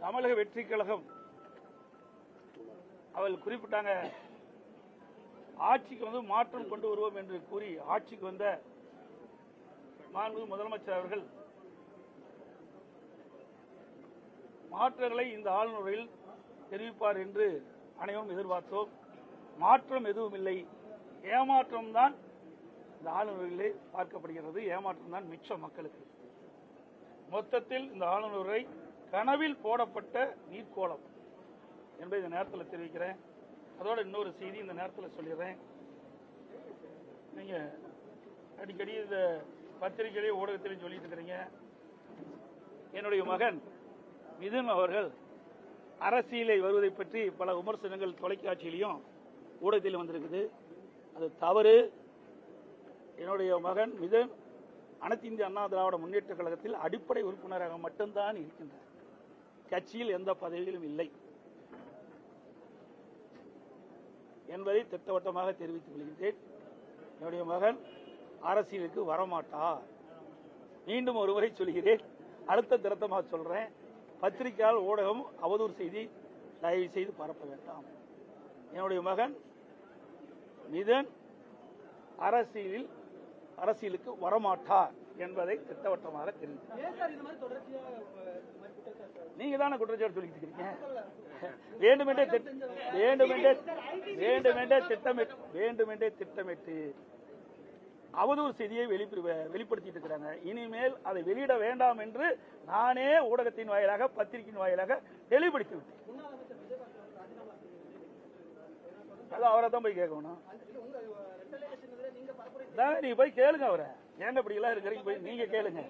தமிழக வெற்றி கழகம் அவர்கள் குறிப்பிட்டாங்க, ஆட்சிக்கு வந்து மாற்றம் கொண்டு வருவோம் என்று கூறி ஆட்சிக்கு வந்த மாண்புமிகு முதலமைச்சர் அவர்கள் மாற்றங்களை இந்த ஆளுநரில் தெரிவிப்பார் என்று அனைவரும் எதிர்பார்த்தோம். மாற்றம் எதுவும் இல்லை, ஏமாற்றம் தான் இந்த ஆளுநரிலே பார்க்கப்படுகிறது. ஏமாற்றம் தான் மிச்சம் மக்களுக்கு. மொத்தத்தில் இந்த ஆளுநரை கனவில் போடப்பட்ட நீர்க்கோளம் என்பதை இந்த நேரத்தில் தெரிவிக்கிறேன். அதோட இன்னொரு செய்தி இந்த நேரத்தில் சொல்லிடுறேன். நீங்க அடிக்கடி இந்த பத்திரிகையிலே ஊடகத்திலே சொல்லிட்டு இருக்கிறீங்க, என்னுடைய மகன் மிதுன் அவர்கள் அரசியலை வருவதை பற்றி பல விமர்சனங்கள் தொலைக்காட்சியிலையும் ஊடகத்திலும் வந்திருக்குது. அது தவறு. என்னுடைய மகன் மிதுன் அனைத்து இந்திய அண்ணா திராவிட முன்னேற்ற கழகத்தில் அடிப்படை உறுப்பினராக மட்டும்தான் இருக்கின்றார். கட்சியில் எந்த பதவியிலும் இல்லை என்பதை திட்டவட்டமாக தெரிவித்துக் கொள்கின்றேன். என்னுடைய மகன் அரசியலுக்கு வரமாட்டார். மீண்டும் ஒருமுறை சொல்கிறேன், அடுத்த திருத்தமாக சொல்றேன். பத்திரிகையால் ஊடகம் அவதூறு செய்தி தயவு செய்து பரப்ப வேண்டாம். என்னுடைய மகன் மிதுன் அரசியலுக்கு வரமாட்டார் என்பதை திட்டவட்டமாக தெரிவித்தார். நீங்க தானே குற்றச்சாட்டு சொல்லிட்டு இருக்கீங்க. வேண்டுமென்றே திட்டமிட்டு அவதூறு செய்தியை வெளிப்படுத்திட்டு இருக்கிறாங்க. இனிமேல் அதை வெளியிட வேண்டாம் என்று நானே ஊடகத்தின் வாயிலாக பத்திரிகையின் வாயிலாக தெளிவுபடுத்தி விட்டேன். அவரை தான் போய் கேட்கணும். நீங்க போய் கேளுங்க, அவரை ஏங்க இப்படி எல்லாம் இருக்கிறீங்க, போய் நீங்க கேளுங்க.